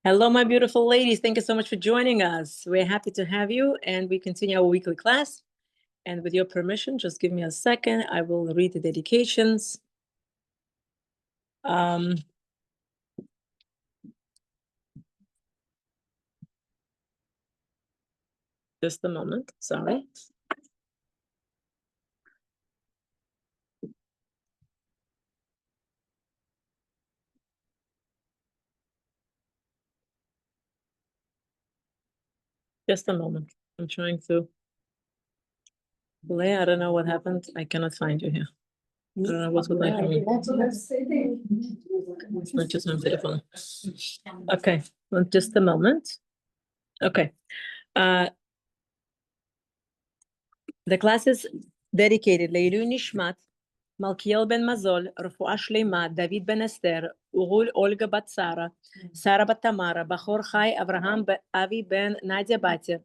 Hello, my beautiful ladies. Thank you so much for joining us. We're happy to have you, and we continue our weekly class. And with your permission, just give me a second. I will read the dedications. Just a moment. Sorry. Just a moment. I'm trying to play. I don't know what happened. I cannot find you here. I don't know what would like me. Not just on telephone. Okay, well, just a moment. Okay. The class is dedicated Leilu Nishmat, Malkiel ben Mazol, Rafua Shlema, David ben Esther, Urul Olga bat Sarah bat Tamara, Bachor Chai, Avraham Avi ben Nadia Batia.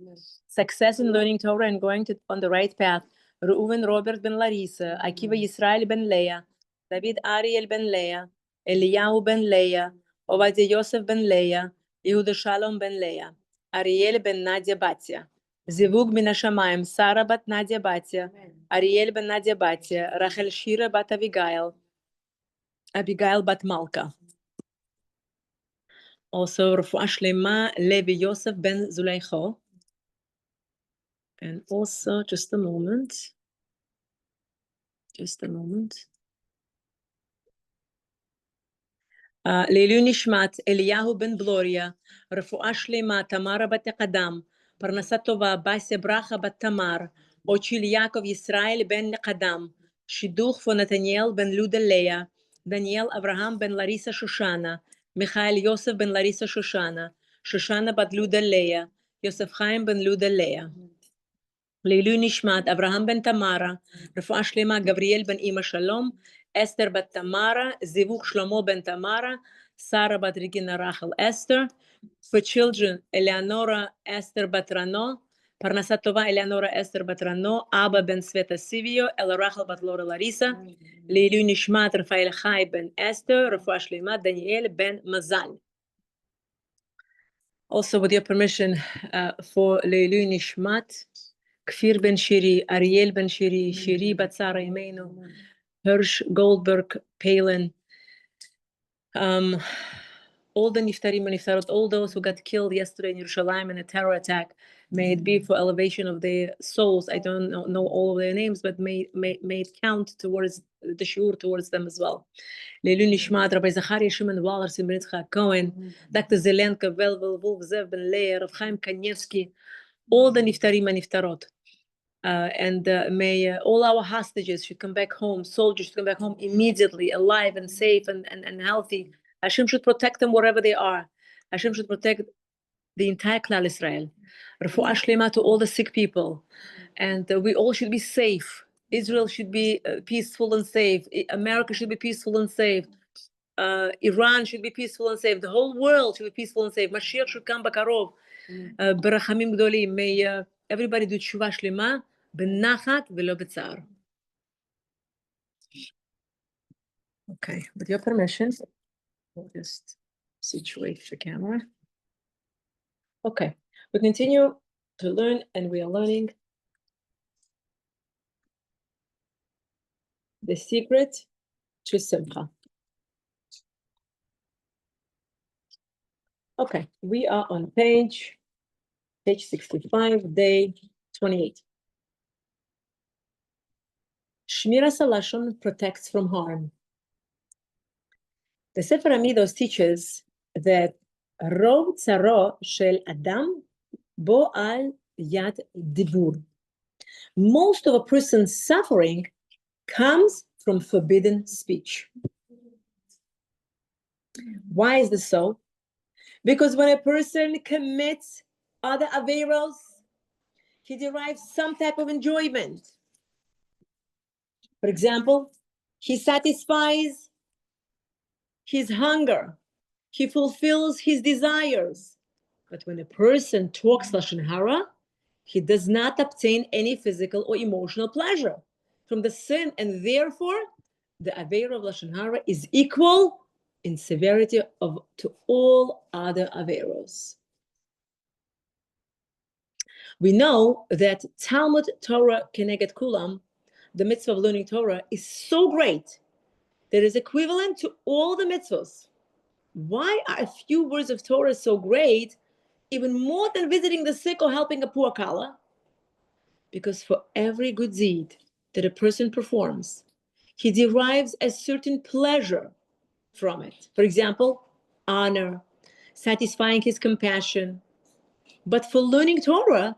Success in learning Torah and going on the right path. Reuven Robert ben Larissa, Akiva Yisrael ben Leah, David Ariel ben Leah, Eliyahu ben Leah, Obadiah Yosef ben Leah, Yehuda Shalom ben Leah, Ariel ben Nadia Batia. זיווג מן השמיים, שרה בת נדיה בתיה, אריאל בן נדיה בתיה, רחל שירה בת אביגיל, אביגיל בת מלכה. Also, רפואה שלמה, לוי יוסף בן זולייחו. And also, just a moment. לעילוי נשמת, אליהו בן בלוריה, רפואה שלמה, תמרה בת קדם, פרנסה טובה, בסיה ברכה בת תמר, אוציל יעקב ישראל בן קדם, שידוך פונתניאל בן לודה לאה, דניאל אברהם בן לריסה שושנה, מיכאל יוסף בן לריסה שושנה, שושנה בת לודה לאה, יוסף חיים בן לודה לאה. לעילוי נשמת, אברהם בן תמרה, רפואה שלמה, גבריאל בן אמא שלום, אסתר בת תמרה, זיווג שלמה בן תמרה, שרה בת רגina רחל אסתר. For children, Eleonora Esther Batrano, פרנסה טובה, Eleonora Esther Batrano, אבא בן סווטה סיביו, אלה רחל בת לורה לריסה, לעילוי נשמת, רפאל חי בן אסתר, רפואה שלמה, דניאל בן מזל. Also, with your permission, for לעילוי נשמת, כפיר בן שירי, אריאל בן שירי, שירי בת שרה אימנו, הרש גולדברג פיילן, all the niftarim and niftarot, all those who got killed yesterday in Yerushalayim in a terror attack, may it be for elevation of their souls. I don't know all of their names, but may it count towards the shiur towards them as well. Leilu Nishmat, Rabbi Zachariah Shimon Waller, Simon Yitzchak Cohen, Dr. Zelenka, Velvel, Wolf, Zev Ben Leer, Rav Chaim Kanievsky, all the niftarim and niftarot. And may all our hostages should come back home, soldiers should come back home immediately, alive and safe and healthy. Hashem should protect them wherever they are. Hashem should protect the entire Klal Israel. Refuah shlema to all the sick people. And we all should be safe. Israel should be peaceful and safe. America should be peaceful and safe. Iran should be peaceful and safe. The whole world should be peaceful and safe. Mashiach should come bakarov. Berachamim gdolim. May everybody do tshuva shlema, benachat velo b'tzar. Okay, with your permission, we'll just situate the camera. Okay, we continue to learn, and we are learning the secret to Simcha. Okay, we are on page 65, day 28. Shmiras Halashon protects from harm. The Sefer Amidos teaches that Rov Tzaro Shel Adam Bo Al Yad Dibur. Most of a person's suffering comes from forbidden speech. Why is this so? Because when a person commits other averos, he derives some type of enjoyment. For example, he satisfies his hunger. He fulfills his desires. But when a person talks Lashon Hara, he does not obtain any physical or emotional pleasure from the sin, and therefore the Aveira of Lashon Hara is equal in severity to all other averos. We know that Talmud Torah Keneged Kulam, the mitzvah of learning Torah, is so great that it is equivalent to all the mitzvahs. Why are a few words of Torah so great, even more than visiting the sick or helping a poor kala? Because for every good deed that a person performs, he derives a certain pleasure from it. For example, honor, satisfying his compassion. But for learning Torah,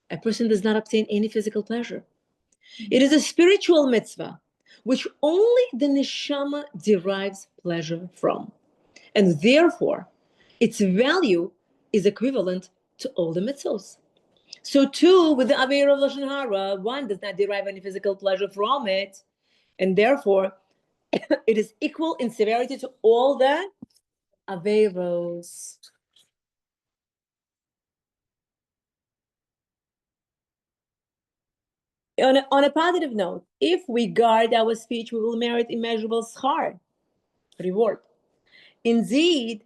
a person does not obtain any physical pleasure. It is a spiritual mitzvah, which only the neshama derives pleasure from. And therefore, its value is equivalent to all the mitzvahs. So too, with the Aveira of Lashon Hara, one does not derive any physical pleasure from it, and therefore, it is equal in severity to all the Aveiros. On a positive note, if we guard our speech, we will merit immeasurable schar, reward. Indeed,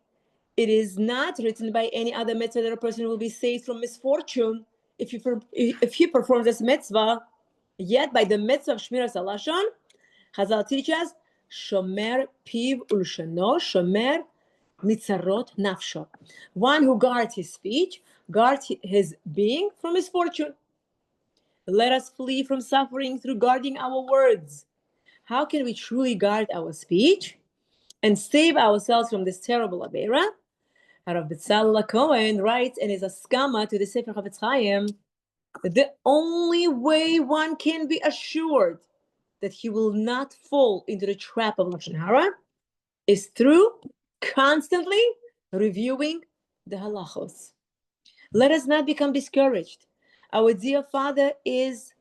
it is not written by any other mitzvah that a person will be saved from misfortune if he performs this mitzvah. Yet by the mitzvah of Shmiras Halashon, Chazal teaches, Shomer piv ulshano, Shomer nitzarot nafsho. One who guards his speech, guards his being from misfortune. Let us flee from suffering through guarding our words. How can we truly guard our speech and save ourselves from this terrible avera? Rav Betzalel Cohen writes in his Askama to the Sefer Chavetz Chaim that the only way one can be assured that he will not fall into the trap of Lashon Hara is through constantly reviewing the halachos. Let us not become discouraged. Our dear Father is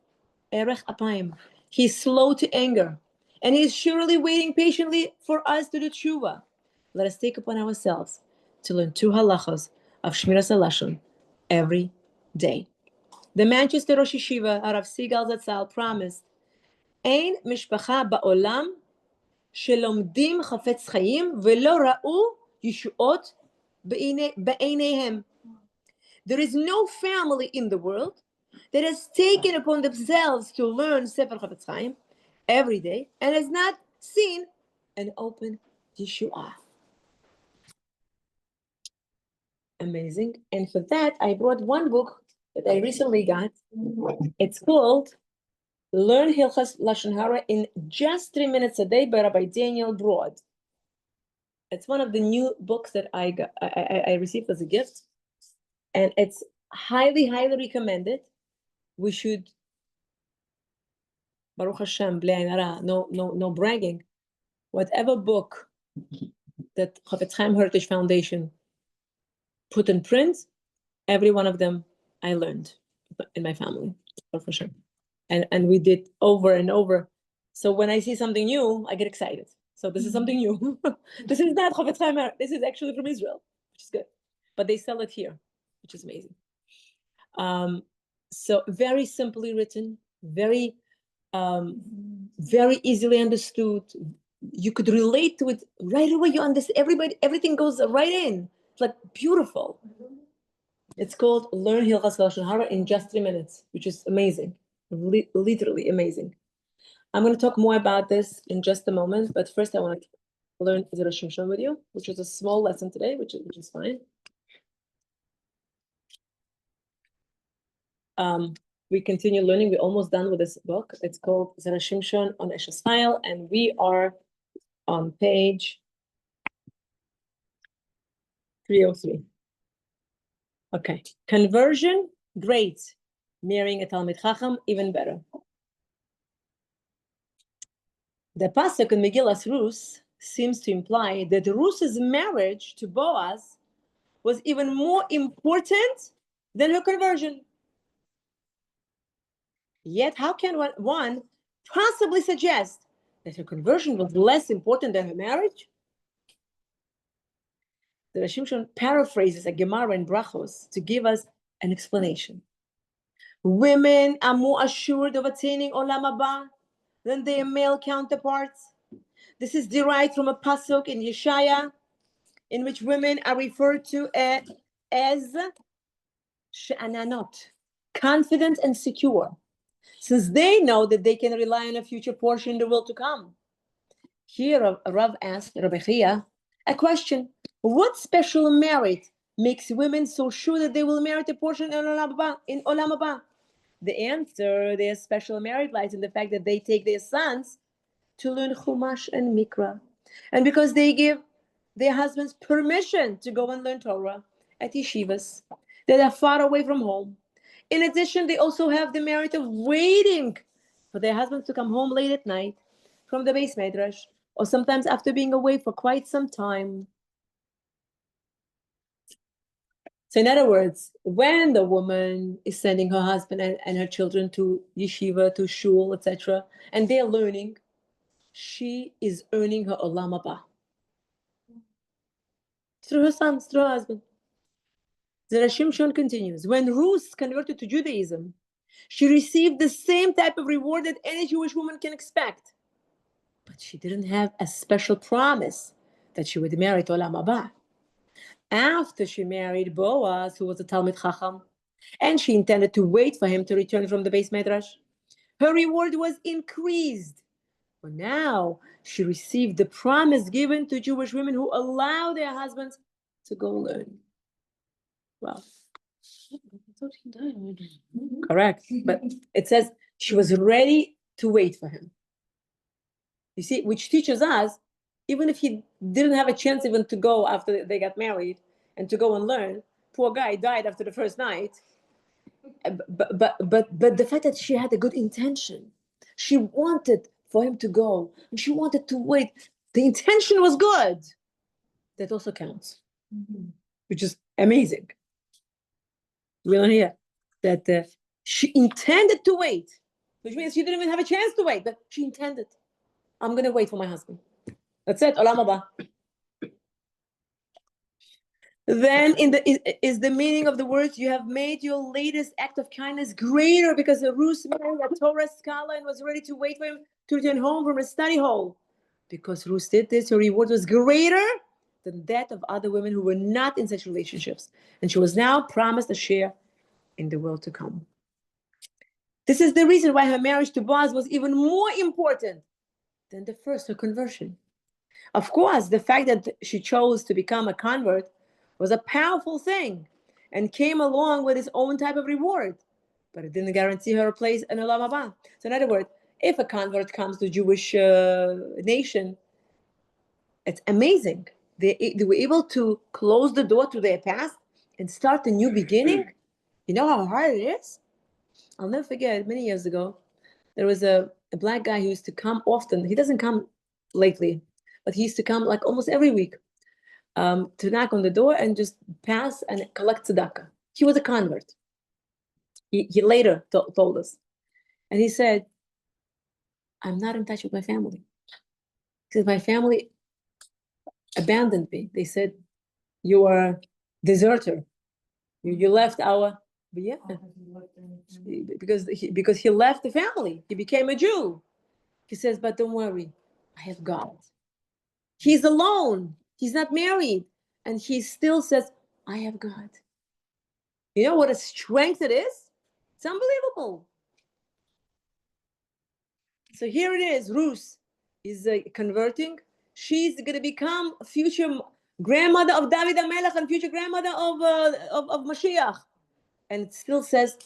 Erech Apayim. He's slow to anger, and He is surely waiting patiently for us to do tshuva. Let us take upon ourselves to learn 2 halachos of Shmiras Halashon every day. The Manchester Rosh Yeshiva, Rav Sigal Zatzal, promised, Ein mishpacha ba'olam shelomdim chafetz chayim velo ra'u yishuot be'eineihem. There is no family in the world that has taken upon themselves to learn Sefer Chavetz Chaim every day and has not seen an open Yeshua. Amazing. And for that, I brought one book that I recently got. It's called Learn Hilchas Lashon Hara in Just 3 Minutes a Day by Rabbi Daniel Broad. It's one of the new books that I received as a gift. And it's highly, highly recommended. We should, Baruch Hashem, no bragging. Whatever book that Chavetz Chaim Heritage Foundation put in print, every one of them I learned in my family, Baruch Hashem. And we did over and over. So when I see something new, I get excited. So this is something new. This is not Chavetz Chaim, this is actually from Israel, which is good. But they sell it here, which is amazing. So very simply written, very easily understood. You could relate to it right away. You understand everything goes right in. It's like beautiful. It's called Learn Hilchas Lashon Hara in Just 3 Minutes, which is amazing, literally amazing. I'm going to talk more about this in just a moment, but first I want to learn Zera Shimshon with you, which is a small lesson today, which is fine. We continue learning. We're almost done with this book. It's called Zera Shimshon on Eshes Chayil, and we are on page 303. Okay, conversion, great. Marrying a Talmid Chacham, even better. The pasuk in Megillas Rus seems to imply that Ruth's marriage to Boaz was even more important than her conversion. Yet, how can one possibly suggest that her conversion was less important than her marriage? The Rosh Shimshon paraphrases a Gemara in Brachos to give us an explanation. Women are more assured of attaining Olam Haba than their male counterparts. This is derived from a pasuk in Yeshaya, in which women are referred to as she'ananot, confident and secure, since they know that they can rely on a future portion in the world to come. Here, Rav asked Rabbi Chia a question: what special merit makes women so sure that they will merit a portion in Olam Haba? The answer: their special merit lies in the fact that they take their sons to learn Chumash and Mikra, and because they give their husbands permission to go and learn Torah at yeshivas that are far away from home. In addition, they also have the merit of waiting for their husbands to come home late at night from the base medrash, or sometimes after being away for quite some time. So in other words, when the woman is sending her husband and her children to yeshiva, to shul, etc., and they're learning, she is earning her olam haba through her sons, through her husband. The Shimshon continues, when Ruth converted to Judaism, she received the same type of reward that any Jewish woman can expect. But she didn't have a special promise that she would marry to Olam Haba. After she married Boaz, who was a Talmid Chacham, and she intended to wait for him to return from the base medrash, her reward was increased. But now she received the promise given to Jewish women who allow their husbands to go learn. Well, I thought he died already. Correct, but it says she was ready to wait for him. You see, which teaches us, even if he didn't have a chance even to go after they got married and to go and learn, poor guy died after the first night. But the fact that she had a good intention, she wanted for him to go, and she wanted to wait. The intention was good. That also counts, which is amazing. We don't hear that she intended to wait, which means she didn't even have a chance to wait, but she intended. I'm going to wait for my husband. That's it. Olam haba. Then is the meaning of the words, you have made your latest act of kindness greater because Ruth married a Torah scholar and was ready to wait for him to return home from a study hall. Because Ruth did this, her reward was greater than that of other women who were not in such relationships. And she was now promised a share in the world to come. This is the reason why her marriage to Boaz was even more important than the first, her conversion. Of course, the fact that she chose to become a convert was a powerful thing and came along with its own type of reward, but it didn't guarantee her a place in Olam Haba. So in other words, if a convert comes to Jewish nation, it's amazing. They were able to close the door to their past and start a new beginning. You know how hard it is? I'll never forget, many years ago, there was a black guy who used to come often. He doesn't come lately, but he used to come like almost every week to knock on the door and just pass and collect tzedakah. He was a convert. He later told us. And he said, I'm not in touch with my family. He said, my family abandoned me. They said, you are a deserter. You left our, but yeah, because he left the family. He became a Jew. He says, but don't worry, I have God. He's alone. He's not married. And he still says, I have God. You know what a strength it is? It's unbelievable. So here it is. Ruth is converting. She's going to become a future grandmother of David HaMelech and future grandmother of Mashiach. And it still says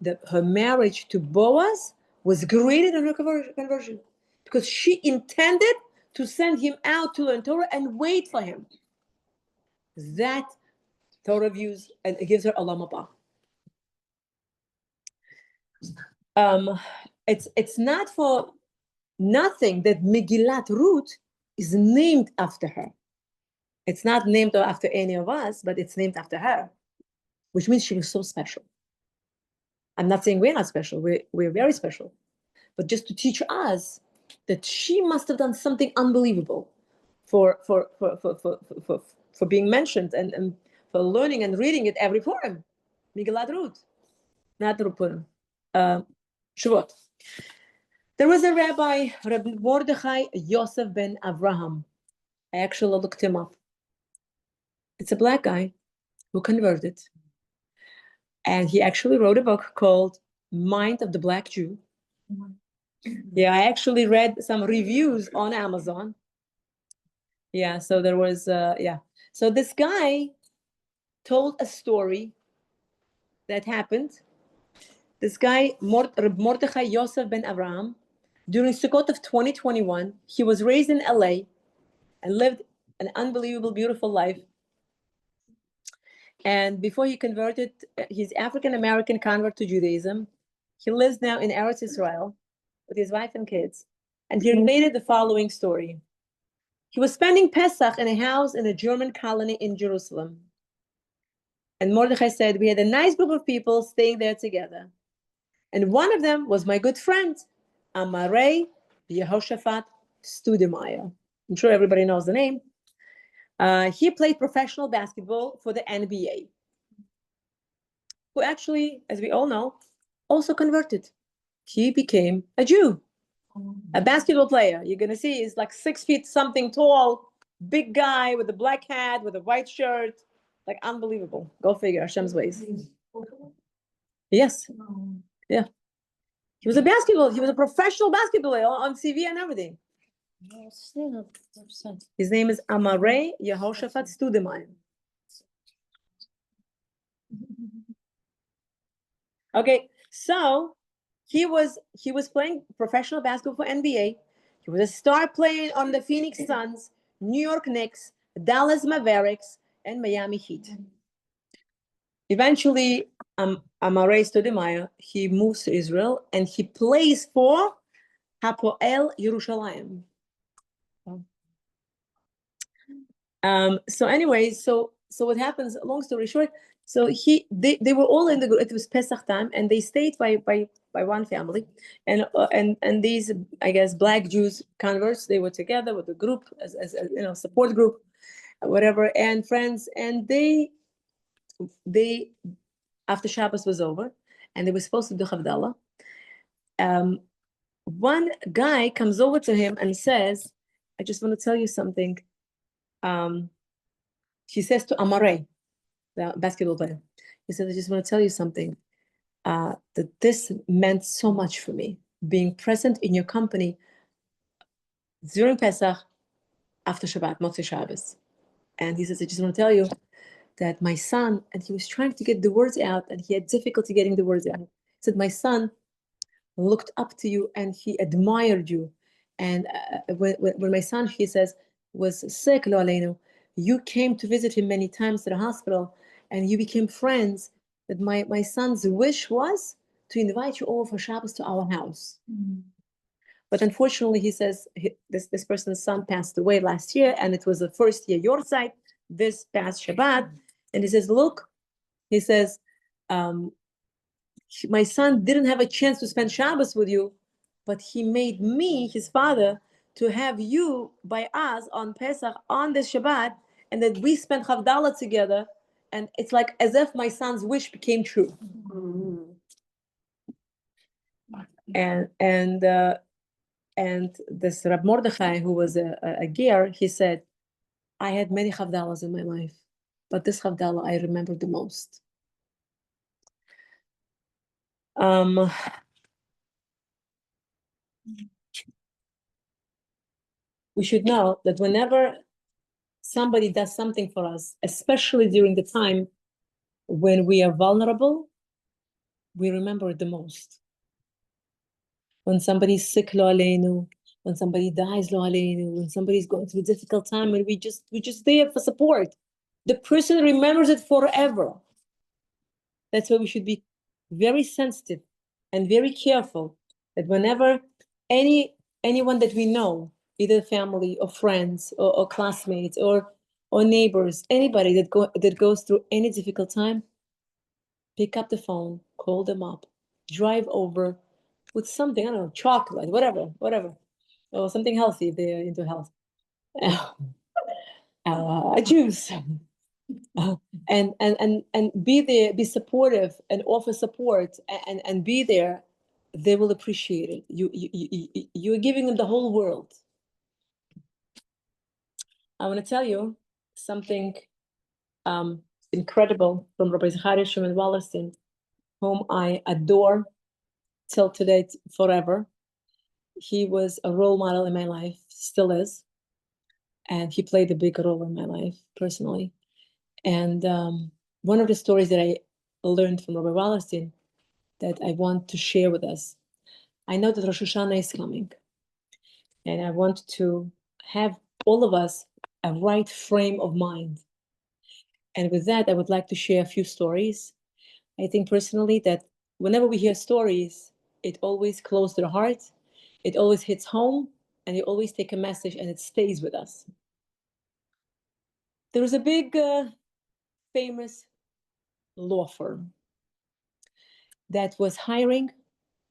that her marriage to Boaz was greater than her conversion because she intended to send him out to learn Torah and wait for him. That Torah views and it gives her olam haba. It's not for nothing that Megillat Ruth is named after her. It's not named after any of us, but it's named after her, which means she was so special. I'm not saying we're not special. We're very special. But just to teach us that she must have done something unbelievable for being mentioned and for learning and reading it every Purim. Megillat Ruth, not Purim. Shavuot. There was a rabbi, Rabbi Mordechai Yosef ben Avraham. I actually looked him up. It's a black guy who converted. And he actually wrote a book called Mind of the Black Jew. Yeah, I actually read some reviews on Amazon. Yeah, so there was, yeah. So this guy told a story that happened. This guy, Mordechai Yosef ben Avraham, during Sukkot of 2021, he was raised in LA and lived an unbelievable, beautiful life. And before he converted, he's African-American convert to Judaism. He lives now in Eretz Israel with his wife and kids. And he related the following story. He was spending Pesach in a house in a German colony in Jerusalem. And Mordechai said, we had a nice group of people staying there together. And one of them was my good friend, Amarei Yehoshaphat Studemeyer. I'm sure everybody knows the name. He played professional basketball for the NBA, who actually, as we all know, also converted. He became a Jew, a basketball player. You're going to see he's like 6 feet something tall, big guy with a black hat, with a white shirt, like unbelievable. Go figure, Hashem's ways. Yes. Yeah. He was a professional basketball player on TV and everything. His name is Amarei Yehoshaphat Studemeyer. Okay, so he was playing professional basketball for NBA. He was a star player on the Phoenix Suns, New York Knicks, Dallas Mavericks, and Miami Heat. Eventually, Amarei Studemeyer, he moves to Israel and he plays for Hapoel Yerushalayim. So anyway, so what happens, long story short, so they were all in the group. It was Pesach time, and they stayed by one family, and these, I guess, black Jews converts, they were together with the group as support group, whatever, and friends, and they after Shabbos was over, and they were supposed to do Havdalah. One guy comes over to him and says, "I just want to tell you something." He says to Amarei, the basketball player, he said, "I just want to tell you something, that this meant so much for me, being present in your company during Pesach, after Shabbat, Motzei Shabbos." And he says, "I just want to tell you that my son," and he was trying to get the words out, and he had difficulty getting the words out. He said, "My son looked up to you, and he admired you. And when my son," he says, "was sick, lo aleinu, you came to visit him many times to the hospital, and you became friends. That my son's wish was to invite you over for Shabbos to our house." Mm-hmm. But unfortunately, he says, this person's son passed away last year, and it was the first year your side, this past Shabbat. And he says, "Look," he says, "my son didn't have a chance to spend Shabbos with you, but he made me, his father, to have you by us on Pesach, on this Shabbat, and that we spent Havdalah together, and it's like as if my son's wish became true." Mm-hmm. And this Rab Mordechai, who was a ger, he said, "I had many Havdalahs in my life, but this Havdalah I remember the most." We should know that whenever somebody does something for us, especially during the time when we are vulnerable, we remember it the most. When somebody's sick, lo aleinu, when somebody dies, lo aleinu, when somebody's going through a difficult time, and we just there for support, the person remembers it forever. That's why we should be very sensitive and very careful that whenever anyone that we know, either family or friends or classmates or neighbors, anybody that goes through any difficult time, pick up the phone, call them up, drive over with something, I don't know, chocolate, whatever, or something healthy if they're into health, a juice, and be there, be supportive, and offer support, and be there they will appreciate it. You're giving them the whole world. I want to tell you something incredible from Rabbi Zachariah Shimon Wallerstein, whom I adore till today, forever. He was a role model in my life, still is. And he played a big role in my life, personally. And one of the stories that I learned from Rabbi Wallerstein that I want to share with us. I know that Rosh Hashanah is coming. And I want to have all of us a right frame of mind. And with that, I would like to share a few stories. I think personally that whenever we hear stories, it always closes the heart, it always hits home, and you always take a message and it stays with us. There was a big, famous law firm that was hiring,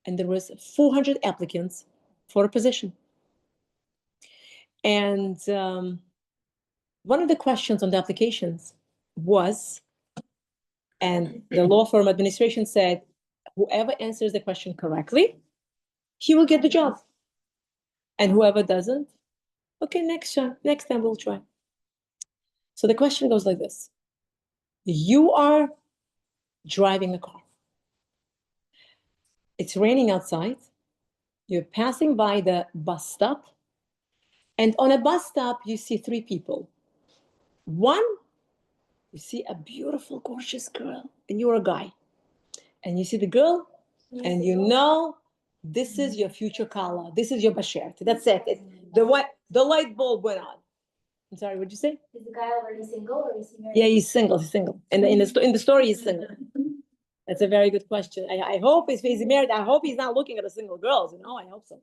and there was 400 applicants for a position. And one of the questions on the applications was, and the law firm administration said, whoever answers the question correctly, he will get the job. And whoever doesn't, okay, next time we'll try. So the question goes like this. You are driving a car. It's raining outside. You're passing by the bus stop. And on a bus stop, you see three people. One, you see a beautiful, gorgeous girl, and you're a guy. And you see the girl, and you know this is your future Kala. This is your Bashert. That's it. The light bulb went on. I'm sorry, what'd you say? Is the guy already single or is he married? Yeah, he's single. And in the story, he's single. That's a very good question. I hope if he's married, I hope he's not looking at the single girls. I hope so.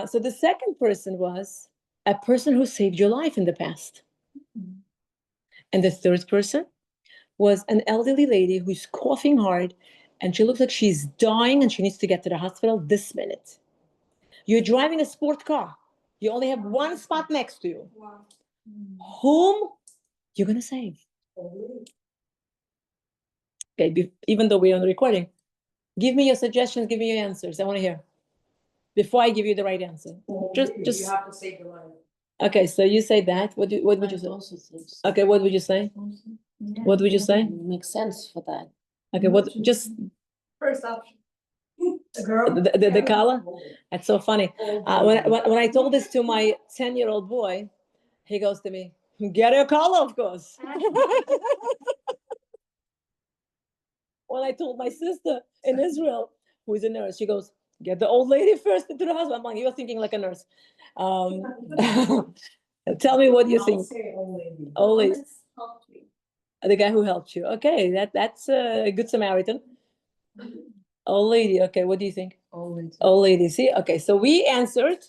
So the second person was a person who saved your life in the past. And the third person was an elderly lady who's coughing hard, and she looks like she's dying and she needs to get to the hospital this minute. You're driving a sport car. You only have one spot next to you. Wow. Whom you're going to save? Okay, even though we're on the recording, give me your suggestions, give me your answers. I want to hear. Before I give you the right answer. Just You have to save your life. Okay, so you say that. What would you say? Okay, what would you say? What would you say? Makes sense for that. Okay, what just First option. The girl. the Kala? That's so funny. When I told this to my 10-year-old boy, he goes to me, get a Kala, of course. When I told my sister in Israel, who is a nurse, she goes, get the old lady first into the hospital. I'm like, you're thinking like a nurse. Tell me what you think. Old lady. The guy who helped you. Okay, that's a good Samaritan. Old lady. Okay, what do you think? Old lady. See, okay, so we answered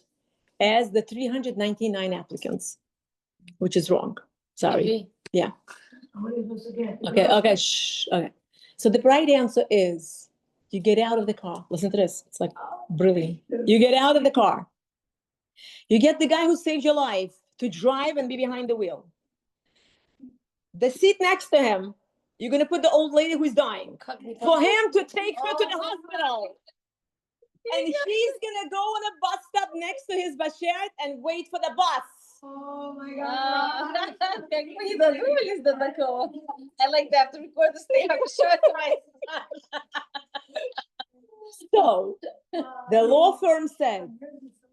as the 399 applicants, which is wrong. Sorry. Okay. Yeah. Okay. Okay. Shh. Okay. So the right answer is you get out of the car. Listen to this. It's like brilliant. You get out of the car. You get the guy who saved your life to drive and be behind the wheel. The seat next to him, you're going to put the old lady who's dying for him to take her to the hospital. And he's going to go on a bus stop next to his Bashert and wait for the bus. Oh my God. Как мы не додумались до такого. I like that to record the stay. I'm sure to my So the law firm said,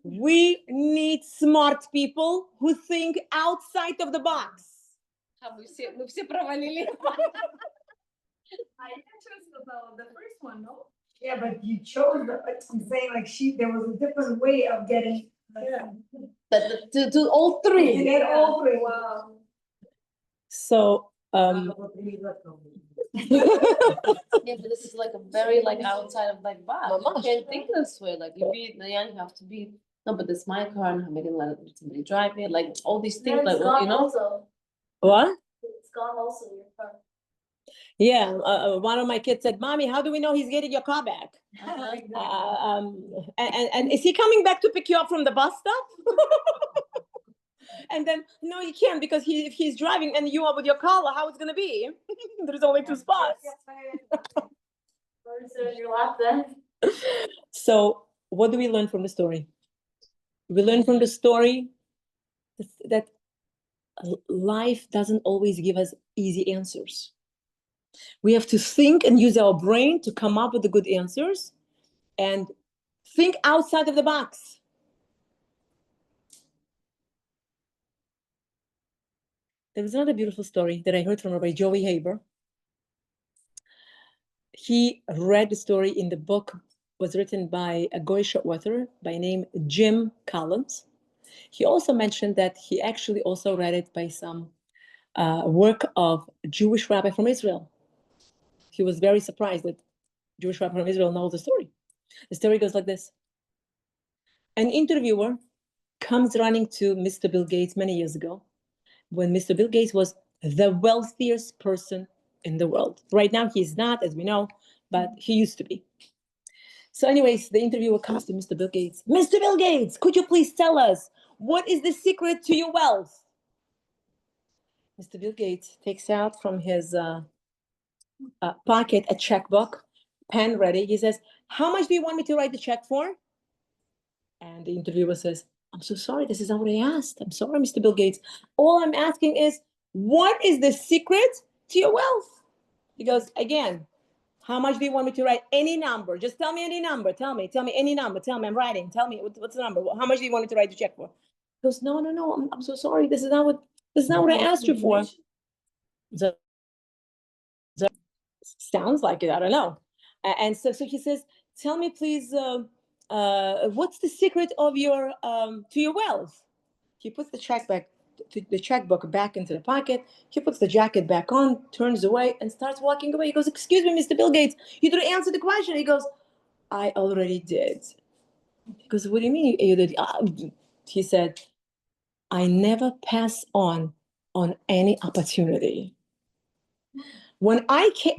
we need smart people who think outside of the box. Мы все провалили. I chose the first one, no? Yeah, but you chose I'm saying like there was a different way of getting. To do all three. To get all three. Wow. So Yeah, but this is like a very outside of box. You can't think this way. You have to be. No, but this is my car, and I'm gonna let somebody drive it. All these things, It's gone you know. also. what? It's gone also, your car. Yeah, one of my kids said, "Mommy, how do we know he's getting your car back?" And is he coming back to pick you up from the bus stop? And then no, you can't because if he's driving and you are with your car, how it's gonna be? There's only two spots. Or is it in your lap then? So what do we learn from the story? We learn from the story that life doesn't always give us easy answers. We have to think and use our brain to come up with the good answers and think outside of the box. There was another beautiful story that I heard from Rabbi Joey Haber. He read the story in the book, was written by a Goyish author by name Jim Collins. He also mentioned that he actually also read it by some work of a Jewish rabbi from Israel. He was very surprised that Jewish rabbi from Israel knows the story. The story goes like this. An interviewer comes running to Mr. Bill Gates many years ago, when Mr. Bill Gates was the wealthiest person in the world. Right now, he's not, as we know, but he used to be. So anyways, the interviewer comes to Mr. Bill Gates. Mr. Bill Gates, could you please tell us, what is the secret to your wealth? Mr. Bill Gates takes out from his pocket a checkbook, pen ready. He says, how much do you want me to write the check for? And the interviewer says, I'm so sorry, this is not what I asked. I'm sorry, Mr. Bill Gates. All I'm asking is, what is the secret to your wealth? He goes, again, how much do you want me to write? Any number. Just tell me any number. Tell me any number. Tell me, I'm writing. Tell me, what's the number? How much do you want me to write the check for? He goes, no, I'm so sorry. This is not what I asked you for. So, sounds like it, I don't know. And so he says, tell me please, what's the secret of your to your wealth? He puts the checkbook back into the pocket. He puts the jacket back on, turns away, and starts walking away. He goes, excuse me, Mr. Bill Gates, you didn't answer the question. He goes, I already did. He goes, what do you mean you did? He said, I never pass on any opportunity. When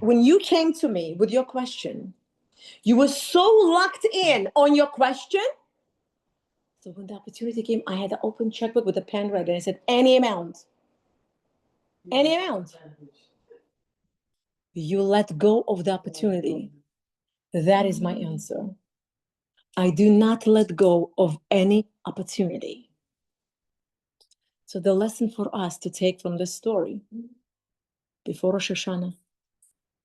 you came to me with your question, you were so locked in on your question. So when the opportunity came, I had an open checkbook with a pen ready, and I said, any amount. Any amount. You let go of the opportunity. That is my answer. I do not let go of any opportunity. So the lesson for us to take from this story before Rosh Hashanah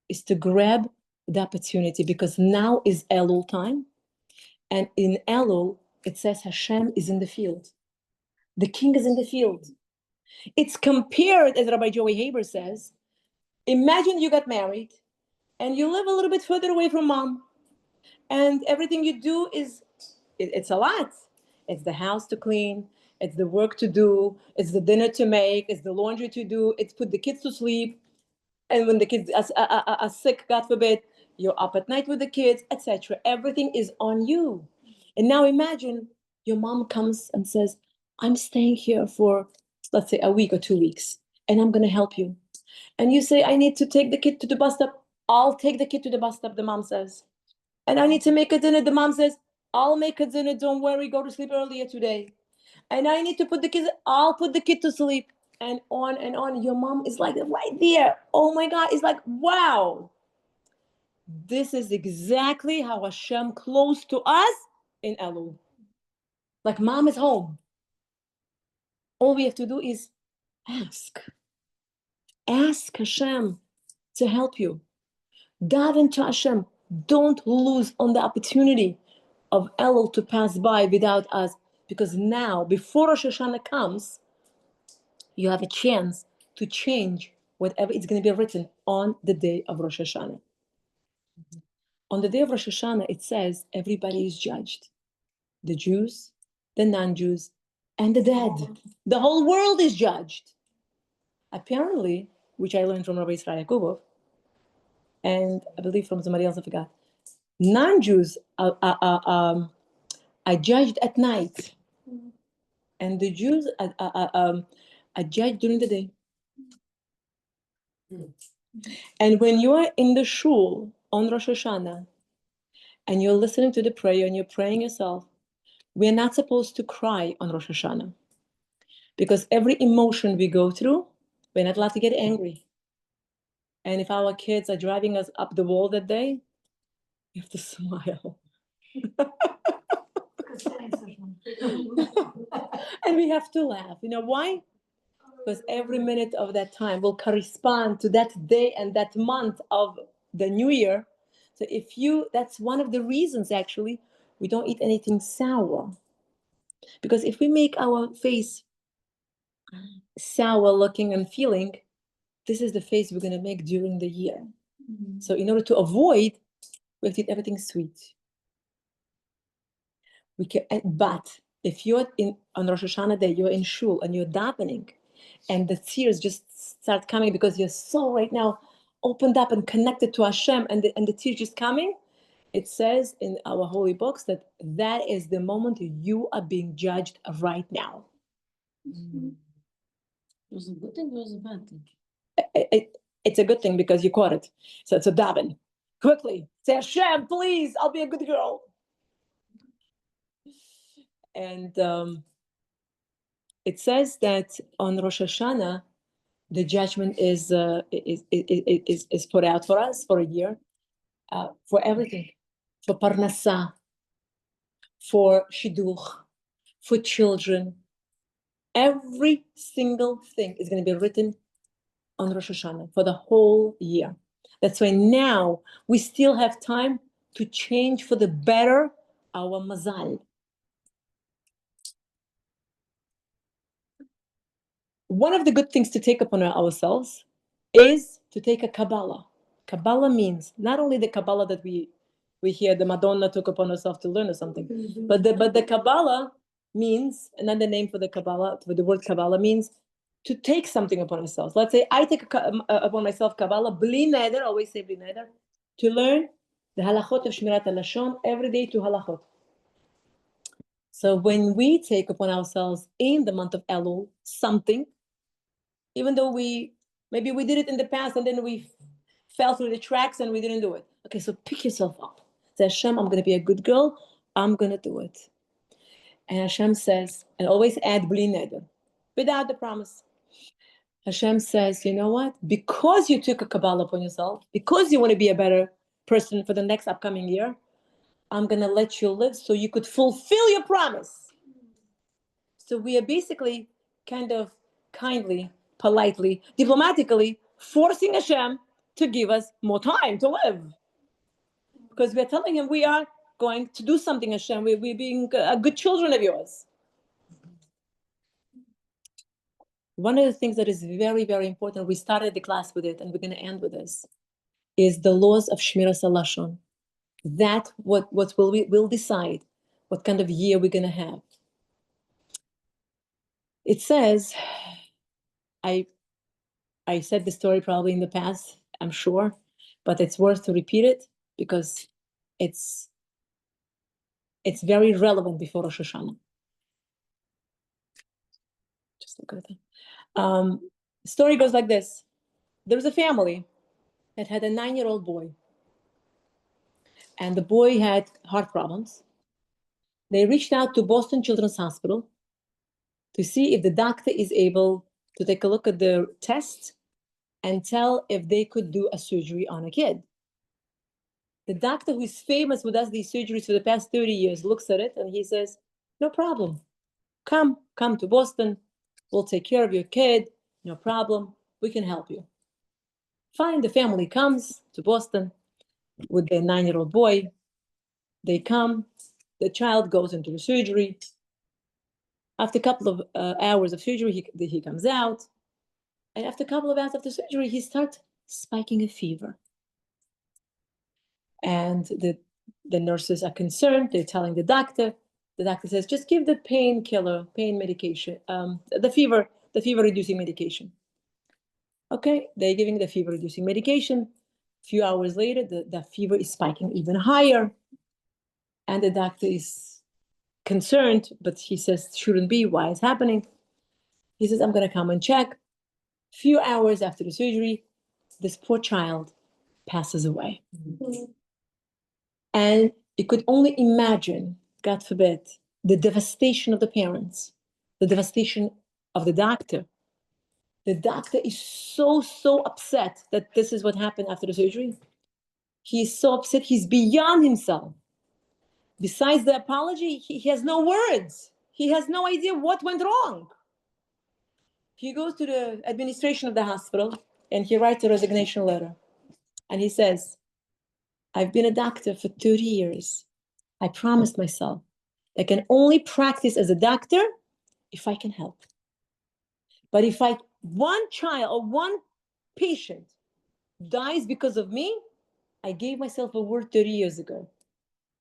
is to grab the opportunity, because now is Elul time. And in Elul, it says Hashem is in the field. The king is in the field. It's compared, as Rabbi Joey Haber says, imagine you got married and you live a little bit further away from mom. And everything you do it's a lot. It's the house to clean. It's the work to do. It's the dinner to make. It's the laundry to do. It's put the kids to sleep. And when the kids are sick, God forbid, you're up at night with the kids, etc. Everything is on you. And now imagine your mom comes and says, I'm staying here for, let's say, a week or 2 weeks, and I'm going to help you. And you say, I need to take the kid to the bus stop. I'll take the kid to the bus stop, the mom says. And I need to make a dinner. The mom says, I'll make a dinner. Don't worry, go to sleep earlier today. And I need to put the kids, I'll put the kid to sleep. And on and on. Your mom is like right there. Oh my God. It's like, wow. This is exactly how Hashem close to us in Elul. Like mom is home. All we have to do is ask. Ask Hashem to help you. Daven to Hashem. Don't lose on the opportunity of Elul to pass by without us. Because now, before Rosh Hashanah comes, you have a chance to change whatever is going to be written on the day of Rosh Hashanah. On the day of Rosh Hashanah, it says everybody is judged. The Jews, the non-Jews, and the dead. The whole world is judged. Apparently, which I learned from Rabbi Israel Yakubov, and I believe from somebody else, I forgot, non-Jews are judged at night. And the Jews are judged during the day. And when you are in the shul on Rosh Hashanah, and you're listening to the prayer and you're praying yourself, we're not supposed to cry on Rosh Hashanah. Because every emotion we go through, we're not allowed to get angry. And if our kids are driving us up the wall that day, we have to smile. And we have to laugh. You know why? Because every minute of that time will correspond to that day and that month of the new year. So that's one of the reasons actually we don't eat anything sour. Because if we make our face sour looking and feeling, this is the face we're going to make during the year. So in order to avoid, we have to eat everything sweet. But if you're on Rosh Hashanah day, you're in shul and you're davening, and the tears just start coming because you're so right now opened up and connected to Hashem, and the tears just coming. It says in our holy books that is the moment you are being judged right now. It was a good thing, it was a bad thing. It's a good thing because you caught it. So it's a daven. Quickly, say, Hashem, please, I'll be a good girl. And it says that on Rosh Hashanah, the judgment is put out for us for a year, for everything, for parnasa, for shidduch, for children. Every single thing is going to be written on Rosh Hashanah for the whole year. That's why now we still have time to change for the better our mazal. One of the good things to take upon ourselves is to take a Kabbalah. Kabbalah means not only the Kabbalah that we hear the Madonna took upon herself to learn or something, but the Kabbalah means, another name for the Kabbalah, for the word Kabbalah means to take something upon ourselves. Let's say I take upon myself Kabbalah, bli neder, always say bli neder, to learn the halachot of Shmirat HaLashon every day to halachot. So when we take upon ourselves in the month of Elul something, even though maybe we did it in the past and then we fell through the tracks and we didn't do it. Okay, so pick yourself up. Say, Hashem, I'm going to be a good girl. I'm going to do it. And Hashem says, and always add bli neder, without the promise. Hashem says, you know what? Because you took a Kabbalah upon yourself, because you want to be a better person for the next upcoming year, I'm going to let you live so you could fulfill your promise. So we are basically kind of kindly, politely, diplomatically forcing Hashem to give us more time to live. Because we're telling him we are going to do something, Hashem. We're being good children of yours. One of the things that is very, very important, we started the class with it and we're going to end with this, is the laws of Shmiras HaLashon. That what will decide what kind of year we're going to have. It says, I said the story probably in the past, I'm sure, but it's worth to repeat it because it's very relevant before Rosh Hashanah. Just look at that. The story goes like this. There was a family that had a 9-year-old boy. And the boy had heart problems. They reached out to Boston Children's Hospital to see if the doctor is able to take a look at the test and tell if they could do a surgery on a kid. The doctor, who's famous, who does these surgeries for the past 30 years, looks at it and he says, no problem. Come to Boston. We'll take care of your kid. No problem. We can help you. Fine, the family comes to Boston with their 9-year-old boy. They come. The child goes into the surgery. After a couple of hours of surgery, he comes out. And after a couple of hours after surgery, he starts spiking a fever. And the nurses are concerned. They're telling the doctor. The doctor says, just give the pain medication, the fever reducing medication. Okay, they're giving the fever reducing medication. A few hours later, the fever is spiking even higher. And the doctor is concerned, but he says, shouldn't be, why it's happening? He says, I'm going to come and check. A few hours after the surgery, this poor child passes away. Mm-hmm. And you could only imagine, God forbid, the devastation of the parents, the devastation of the doctor. The doctor is so upset that this is what happened after the surgery. He's so upset, he's beyond himself. besides the apology, he has no words. He has no idea what went wrong. He goes to the administration of the hospital and he writes a resignation letter. And he says, I've been a doctor for 30 years. I promised myself I can only practice as a doctor if I can help. But if one child or one patient dies because of me, I gave myself a word 30 years ago.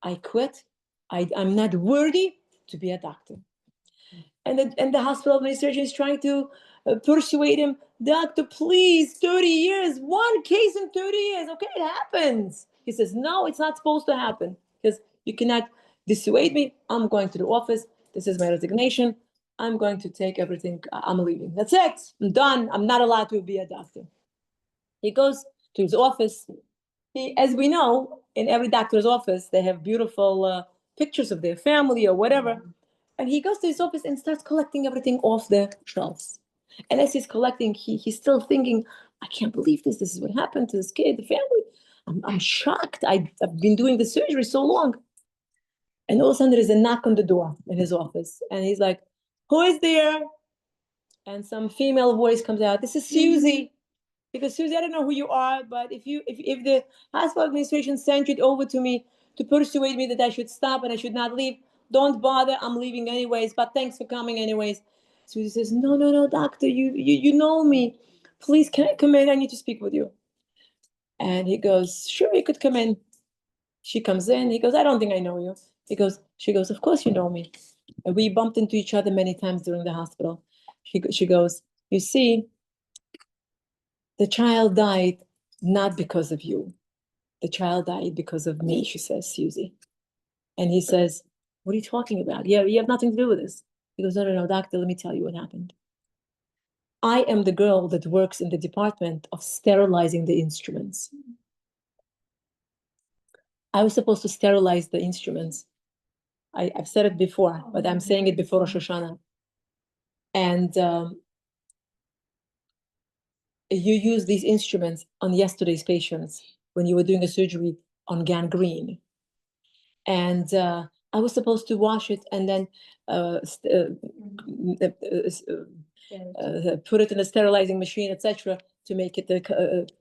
I quit. I'm not worthy to be a doctor. And the hospital administration is trying to persuade him, doctor, please, 30 years, one case in 30 years. Okay, it happens. He says, no, it's not supposed to happen because you cannot dissuade me. I'm going to the office. This is my resignation. I'm going to take everything. I'm leaving. That's it. I'm done. I'm not allowed to be a doctor. He goes to his office. As we know, in every doctor's office, they have beautiful pictures of their family or whatever. And he goes to his office and starts collecting everything off the shelves. And as he's collecting, he's still thinking, I can't believe this. This is what happened to this kid, the family. I'm shocked. I've been doing the surgery so long. And all of a sudden, there is a knock on the door in his office. And he's like, who is there? And some female voice comes out. This is Susie. Because Susie, I don't know who you are, but if the hospital administration sent you over to me to persuade me that I should stop and I should not leave, don't bother. I'm leaving anyways. But thanks for coming anyways. Susie says, no, doctor, you know me. Please, can I come in? I need to speak with you. And he goes, sure, you could come in. She comes in. He goes, I don't think I know you. She goes, of course you know me. And we bumped into each other many times during the hospital. She goes, you see, the child died not because of you. The child died because of me, she says, Susie. And he says, what are you talking about? Yeah, you have nothing to do with this. He goes, no, doctor, let me tell you what happened. I am the girl that works in the department of sterilizing the instruments. I was supposed to sterilize the instruments. I've said it before, but I'm saying it before Rosh Hashanah. And you use these instruments on yesterday's patients when you were doing a surgery on gangrene. And I was supposed to wash it and then put it in a sterilizing machine, etc., to make it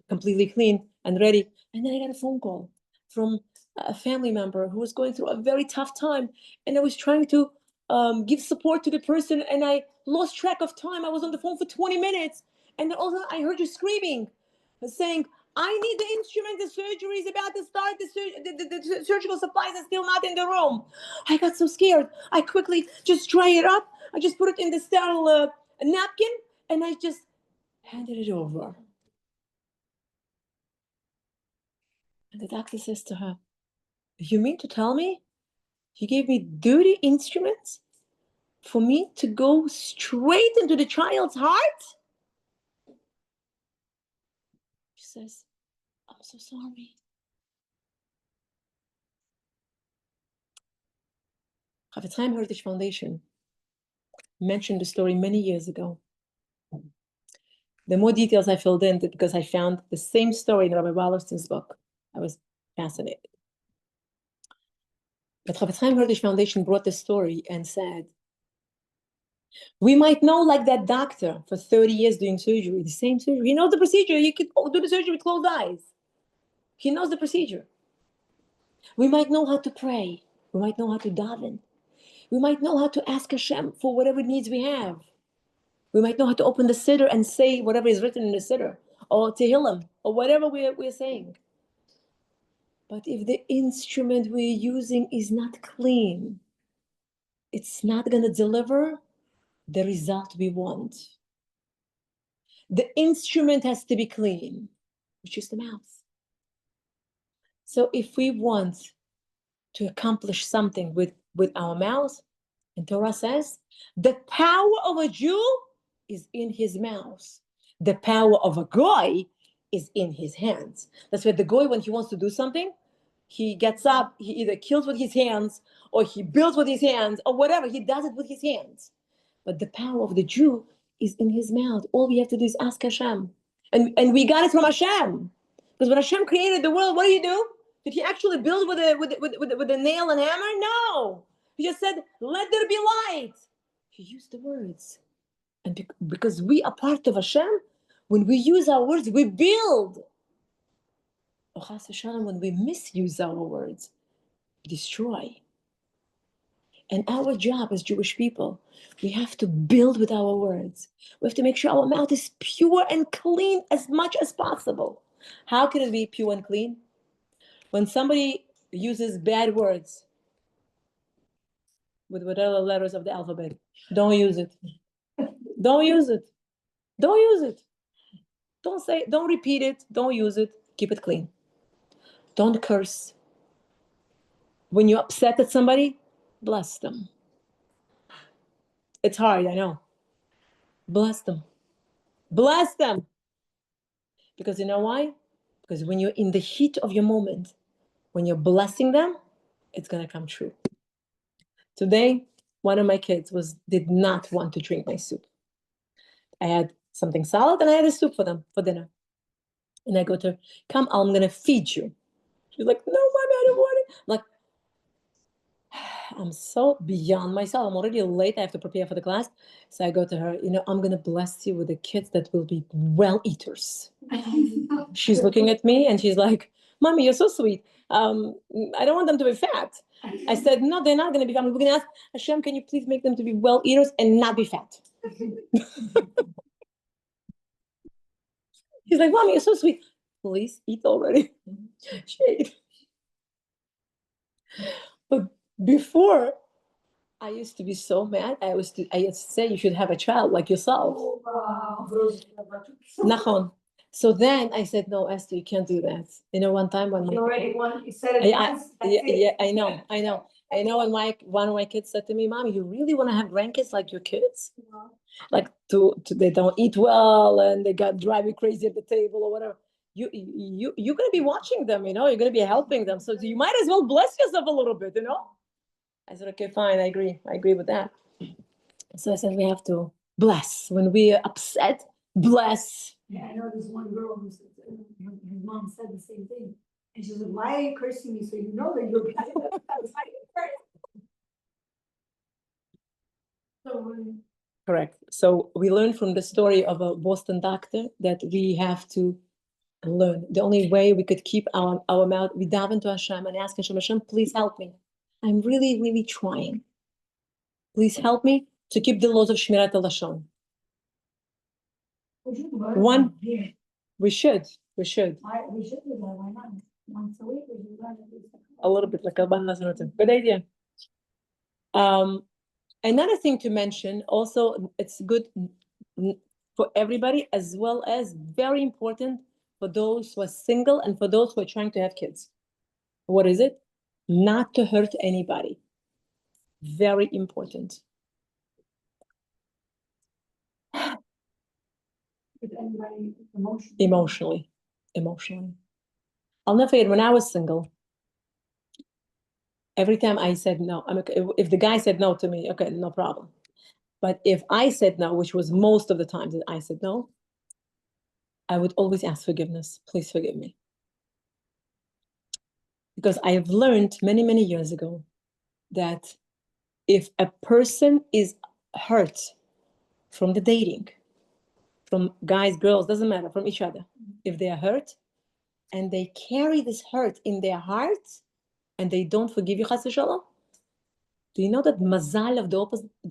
completely clean and ready. And then I got a phone call from a family member who was going through a very tough time. And I was trying to give support to the person, and I lost track of time. I was on the phone for 20 minutes. And then also I heard you screaming, saying, I need the instrument, the surgery is about to start, the surgical supplies are still not in the room. I got so scared. I quickly just dry it up. I just put it in the sterile napkin, and I just handed it over. And the doctor says to her, you mean to tell me you gave me dirty instruments for me to go straight into the child's heart? She says, I'm so sorry. Chafetz Chaim Heritage Foundation mentioned the story many years ago. The more details I filled in because I found the same story in Rabbi Wallerstein's book. I was fascinated. But Chafetz Chaim Heritage Foundation brought the story and said, we might know like that doctor for 30 years doing surgery, the same surgery. He knows the procedure. He could do the surgery with closed eyes. He knows the procedure. We might know how to pray. We might know how to daven. We might know how to ask Hashem for whatever needs we have. We might know how to open the siddur and say whatever is written in the siddur, or Tehillim, or whatever we're saying. But if the instrument we're using is not clean, it's not going to deliver the result we want. The instrument has to be clean, which is the mouth. So if we want to accomplish something with our mouth, and Torah says, the power of a Jew is in his mouth. The power of a goy is in his hands. That's why the goy, when he wants to do something, he gets up, he either kills with his hands, or he builds with his hands, or whatever, he does it with his hands. But the power of the Jew is in his mouth. All we have to do is ask Hashem. And we got it from Hashem. Because when Hashem created the world, what do? Did he actually build with a nail and hammer? No. He just said, let there be light. He used the words. And because we are part of Hashem, when we use our words, we build. When we misuse our words, we destroy. And our job as Jewish people, we have to build with our words. We have to make sure our mouth is pure and clean as much as possible. How can it be pure and clean? When somebody uses bad words with whatever letters of the alphabet, don't use it. Don't use it. Don't use it. Don't say, don't repeat it. Don't use it. Keep it clean. Don't curse. When you're upset at somebody, bless them. It's hard, I know. Bless them. Bless them. Because you know why? Because when you're in the heat of your moment, when you're blessing them, it's going to come true. Today, one of my kids did not want to drink my soup. I had something solid and I had a soup for them for dinner. And I go to her, come, I'm going to feed you. She's like, no, Mommy, I don't want it. I'm like, I'm so beyond myself. I'm already late. I have to prepare for the class. So I go to her, I'm going to bless you with the kids that will be well eaters. She's looking at me and she's like, Mommy, you're so sweet. I don't want them to be fat. I said, no, they're not going to be fat. We're going to ask Hashem, can you please make them to be well eaters and not be fat? He's like, Mommy, you're so sweet. Please eat already. She ate. But before, I used to be so mad. I used to say you should have a child like yourself. Nachon. So then I said, no, Esther, you can't do that. One time when You said it once. I know. I know when one of my kids said to me, Mom, you really want to have grandkids like your kids? Like they don't eat well and they drive you crazy at the table or whatever. You're going to be watching them, you're going to be helping them. So you might as well bless yourself a little bit, I said, okay, fine, I agree with that. So I said, we have to bless. When we are upset, bless. Yeah, I know there's one girl who said, her mom said the same thing. And she said, why are you cursing me? So you know that you're Correct. So we learned from the story of a Boston doctor that we have to learn. The only way we could keep our mouth, we daven to Hashem and ask Hashem, please help me. I'm really, really trying. Please help me to keep the laws of Shmirat HaLashon. We should. We should do that. Why not? Once a week, we should learn at least A little bit like a good idea. Another thing to mention, also, it's good for everybody, as well as very important for those who are single and for those who are trying to have kids. What is it? Not to hurt anybody. Very important. with anybody Emotionally. I'll never forget when I was single. Every time I said no, if the guy said no to me, okay, no problem. But if I said no, which was most of the times that I said no, I would always ask forgiveness. Please forgive me. Because I have learned many, many years ago that if a person is hurt from the dating, from guys, girls, doesn't matter, from each other, if they are hurt and they carry this hurt in their hearts and they don't forgive you, chas v'shalom, do you know that mazal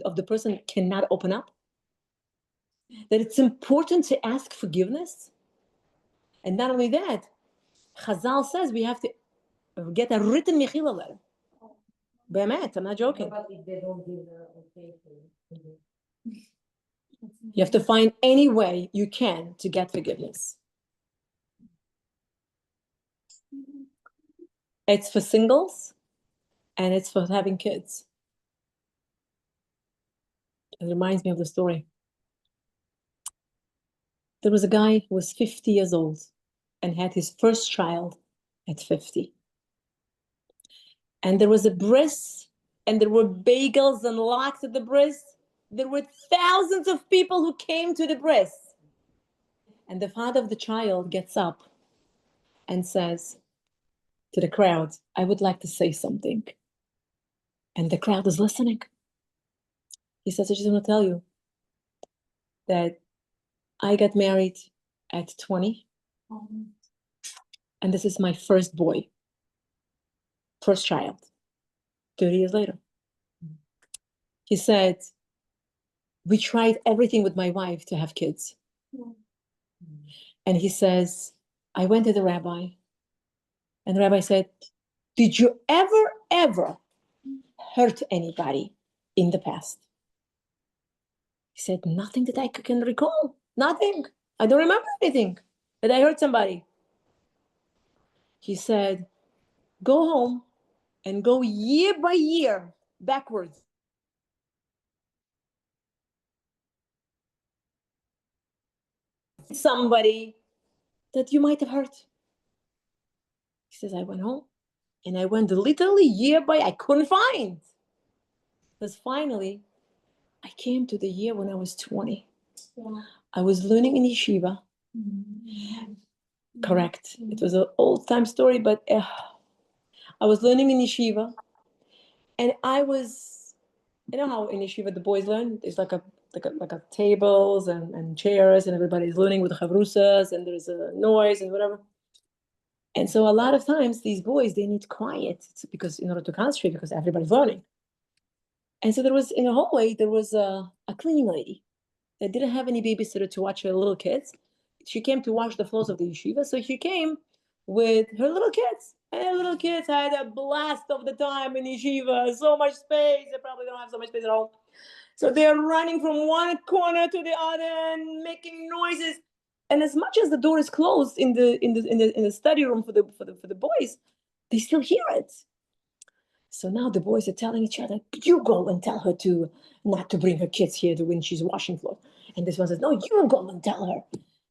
of the person cannot open up? That it's important to ask forgiveness? And not only that, Chazal says we have to get a written mechila letter. Be'emet, I'm not joking. You have to find any way you can to get forgiveness. It's for singles and it's for having kids. It reminds me of the story. There was a guy who was 50 years old and had his first child at 50. And there was a bris, and there were bagels and lox at the bris. There were thousands of people who came to the bris. And the father of the child gets up and says, to the crowd, I would like to say something. And the crowd is listening. He says, I just want to tell you that I got married at 20, and this is my first boy, first child, 30 years later. He said, we tried everything with my wife to have kids. And he says, I went to the rabbi, and the rabbi said, did you ever hurt anybody in the past? He said, nothing that I can recall, nothing. I don't remember anything that I hurt somebody. He said, go home and go year by year backwards. Somebody that you might have hurt. He says, I went home and I went literally year by, I couldn't find. Because finally, I came to the year when I was 20. Yeah. I was learning in yeshiva. Correct. It was an old time story, but I was learning in yeshiva. And I was, you know how in yeshiva the boys learn? There's like a tables and chairs, and everybody's learning with chavrusas, and there's a noise and whatever. And so a lot of times these boys, they need quiet because in order to concentrate, because everybody's learning. And so there was, in the hallway, there was a cleaning lady that didn't have any babysitter to watch her little kids. She came to wash the floors of the yeshiva. So she came with her little kids. And her little kids had a blast of the time in yeshiva. So much space. They probably don't have so much space at home. So they're running from one corner to the other and making noises. And as much as the door is closed in the study room for the boys, they still hear it. So now the boys are telling each other, you go and tell her to not to bring her kids here to when she's washing floor. And this one says, no, you go and tell her.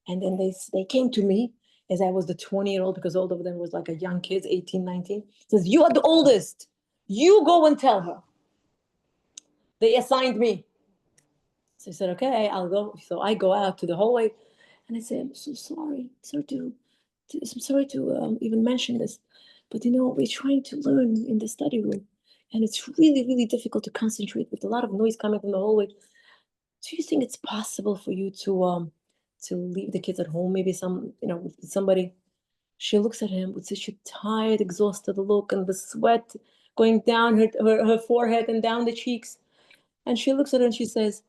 And then they came to me as I was the 20-year-old, because all of them was like a young kids, 18, 19. Says, you are the oldest. You go and tell her. They assigned me. So I said, okay, I'll go. So I go out to the hallway and I say, I'm so sorry. I'm sorry to even mention this. But we're trying to learn in the study room. And it's really, really difficult to concentrate with a lot of noise coming from the hallway. Do you think it's possible for you to leave the kids at home? Maybe with somebody. She looks at him with such a tired, exhausted look, and the sweat going down her forehead and down the cheeks. And she looks at her and she says,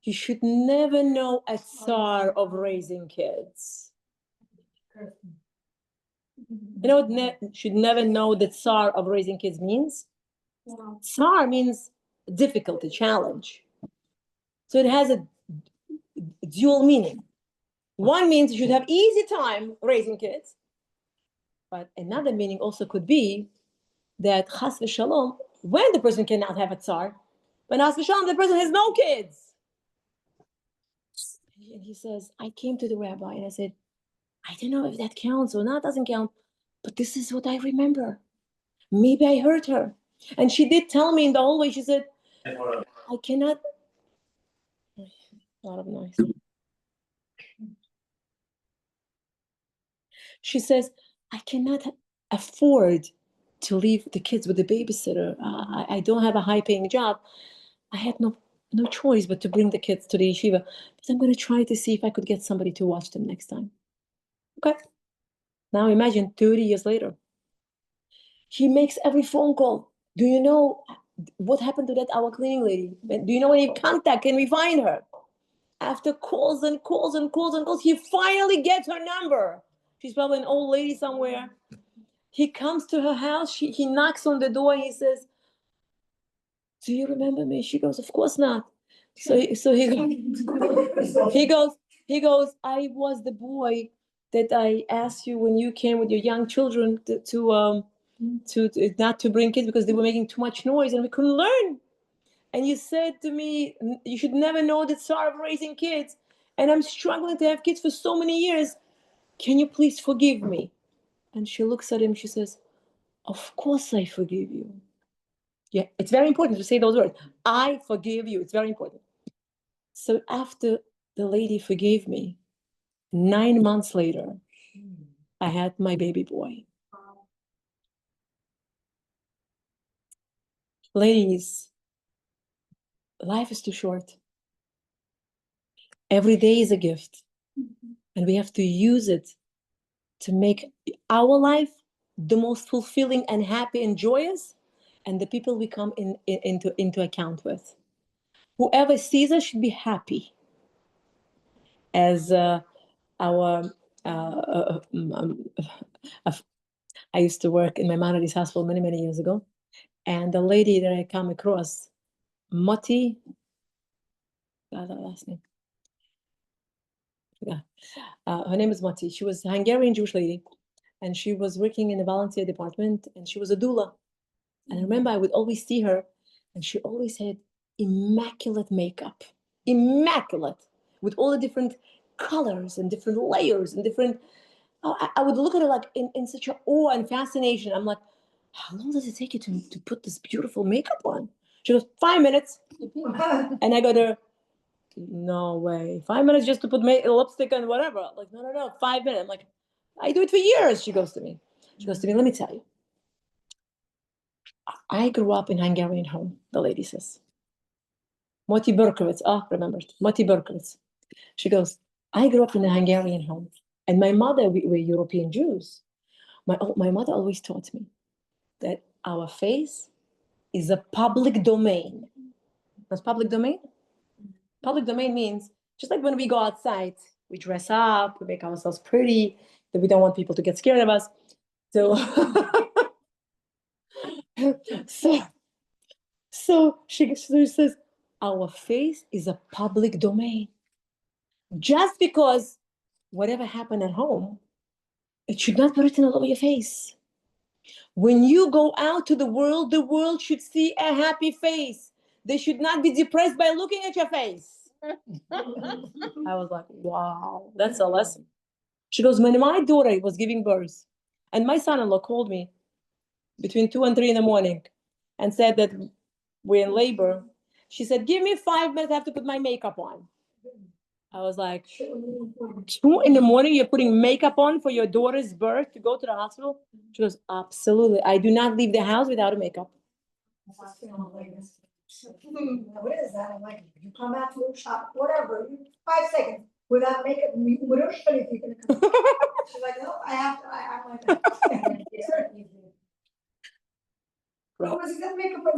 you should never know a tsar of raising kids. You know what should never know the tsar of raising kids means? Tsar means difficulty, challenge. So it has a dual meaning. One means you should have easy time raising kids. But another meaning also could be that chas v'shalom, when the person cannot have a tsar, when chas v'shalom, the person has no kids. And he says, I came to the rabbi and I said, I don't know if that counts or not, doesn't count, but this is what I remember. Maybe I hurt her. And she did tell me in the hallway, she said, I cannot, a lot of noise. She says, I cannot afford to leave the kids with the babysitter. I don't have a high paying job. I had no choice but to bring the kids to the yeshiva. But I'm going to try to see if I could get somebody to watch them next time. Okay. Now imagine 30 years later. He makes every phone call. Do you know what happened to our cleaning lady? Do you know any contact? Can we find her? After calls and calls and calls and calls, he finally gets her number. She's probably an old lady somewhere. He comes to her house. He knocks on the door. He says, do you remember me? She goes, of course not. So he goes, I was the boy that I asked you when you came with your young children to not to bring kids because they were making too much noise and we couldn't learn. And you said to me, you should never know the tsar of raising kids. And I'm struggling to have kids for so many years. Can you please forgive me? And she looks at him, she says, of course I forgive you. Yeah, it's very important to say those words. I forgive you. It's very important. So after the lady forgave me, 9 months later, I had my baby boy. Ladies, life is too short. Every day is a gift, and we have to use it to make our life the most fulfilling and happy and joyous, and the people we come into account with. Whoever sees us should be happy. As our I used to work in my Maimonides hospital many years ago, and the lady that I come across, Moti, last name. Yeah, her name is Moti. She was a Hungarian Jewish lady, and she was working in the volunteer department, and she was a doula. And I remember I would always see her, and she always had immaculate makeup, immaculate, with all the different colors and different layers and different. I would look at her like in such an awe and fascination. I'm like, how long does it take you to put this beautiful makeup on? She goes, 5 minutes. And I go to her, no way. 5 minutes just to put lipstick and whatever. Like, no, 5 minutes. I'm like, I do it for years. She goes to me, let me tell you. I grew up in Hungarian home, the lady says. Moti Berkowitz. Remembered. Moti Berkowitz. She goes, I grew up in a Hungarian home. And my mother, we were European Jews. My mother always taught me that our face is a public domain. What's public domain? Public domain means just like when we go outside, we dress up, we make ourselves pretty, that we don't want people to get scared of us. So, so she says, our face is a public domain. Just because whatever happened at home, it should not be written all over your face. When you go out to the world should see a happy face. They should not be depressed by looking at your face. I was like, wow, that's a lesson. She goes, when my daughter was giving birth, and my son-in-law called me between 2 and 3 in the morning and said that we're in labor. She said, give me 5 minutes, I have to put my makeup on. I was like, 2 in the morning, you're putting makeup on for your daughter's birth to go to the hospital? She goes, absolutely. I do not leave the house without a makeup. What is that? I'm like, you come out to a shop, whatever, 5 seconds without makeup. She's like, no, I have to. I'm like, Right. was he gonna make up? Like,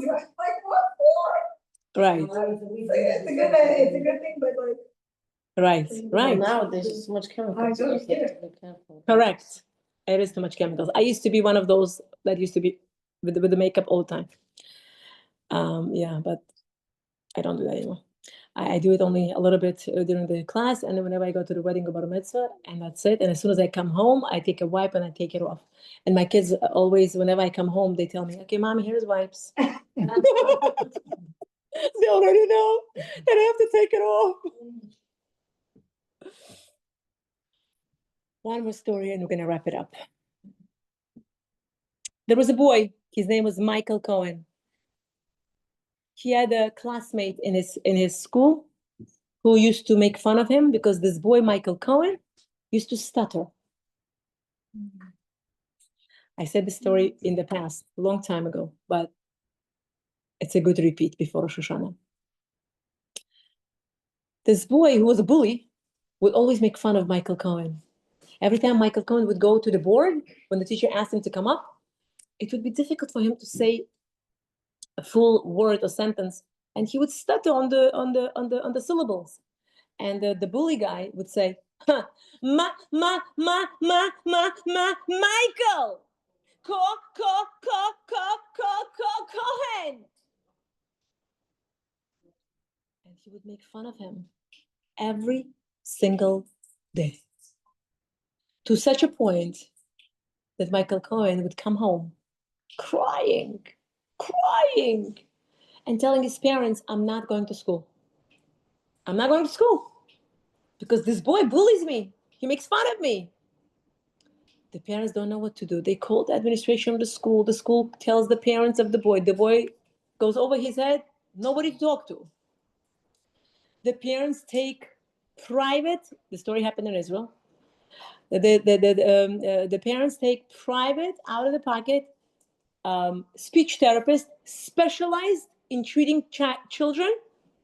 what for? Right. It's a good thing, but like. Right. Well, now there's just so much chemicals. I don't so you have care. to be careful. Correct. It is too much chemicals. I used to be one of those that used to be with the makeup all the time. Yeah, but I don't do that anymore. I do it only a little bit during the class, and then whenever I go to the wedding or bar mitzvah, and that's it. And as soon as I come home, I take a wipe and I take it off. And my kids always, whenever I come home, they tell me, okay, mommy, here's wipes. They already know that I have to take it off. One more story and we're going to wrap it up. There was a boy, his name was Michael Cohen. He had a classmate in his school who used to make fun of him because this boy, Michael Cohen, used to stutter. I said the story in the past, a long time ago, but it's a good repeat before Rosh Hashanah. This boy, who was a bully, would always make fun of Michael Cohen. Every time Michael Cohen would go to the board, when the teacher asked him to come up, it would be difficult for him to say a full word or sentence, and he would stutter on the syllables. And the bully guy would say, Michael, Cohen. And he would make fun of him every single day. To such a point that Michael Cohen would come home crying, and telling his parents, I'm not going to school. I'm not going to school because this boy bullies me. He makes fun of me. The parents don't know what to do. They call the administration of the school. The school tells the parents of the boy. The boy goes over his head, nobody to talk to. The parents take private, the story happened in Israel. The parents take private out of the pocket speech therapist specialized in treating children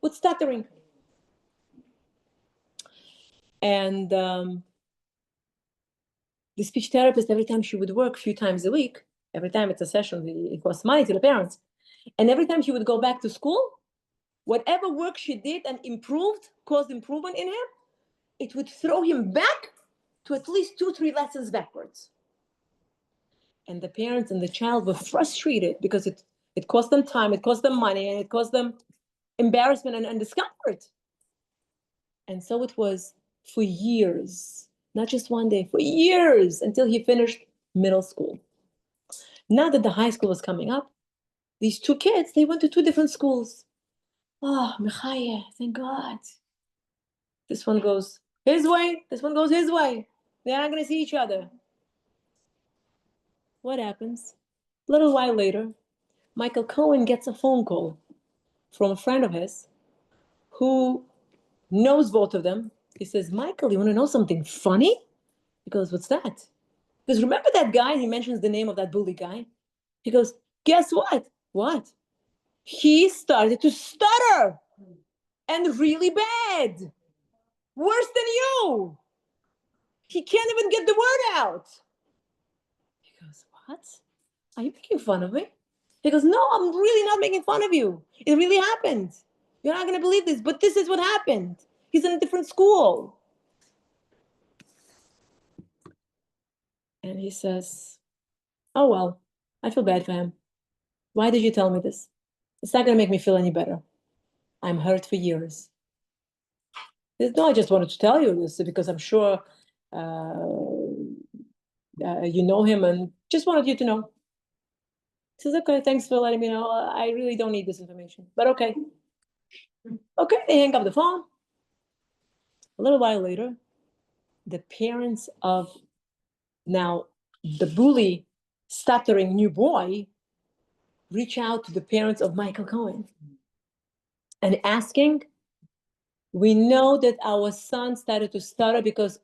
with stuttering. And the speech therapist, every time she would work a few times a week, every time it's a session, it costs money to the parents. And every time she would go back to school, whatever work she did and caused improvement in him, it would throw him back to at least 2-3 lessons backwards. And the parents and the child were frustrated because it cost them time, it cost them money, and it caused them embarrassment and discomfort. And so it was for years, not just one day, for years, until he finished middle school. Now that the high school was coming up, these 2 kids, they went to 2 different schools. Oh, Michaya, thank God. This one goes his way, this one goes his way. They're not going to see each other. What happens? A little while later, Michael Cohen gets a phone call from a friend of his who knows both of them. He says, Michael, you want to know something funny? He goes, what's that? Because remember that guy? He mentions the name of that bully guy. He goes, guess what? What? He started to stutter, and really bad. Worse than you. He can't even get the word out. He goes, what? Are you making fun of me? He goes, no, I'm really not making fun of you. It really happened. You're not going to believe this, but this is what happened. He's in a different school. And he says, oh, well, I feel bad for him. Why did you tell me this? It's not going to make me feel any better. I'm hurt for years. He says, no, I just wanted to tell you this because I'm sure you know him and just wanted you to know. He says, okay, thanks for letting me know. I really don't need this information, but okay. Okay, they hang up the phone. A little while later, the parents of now the bully, stuttering new boy reach out to the parents of Michael Cohen and asking, we know that our son started to stutter because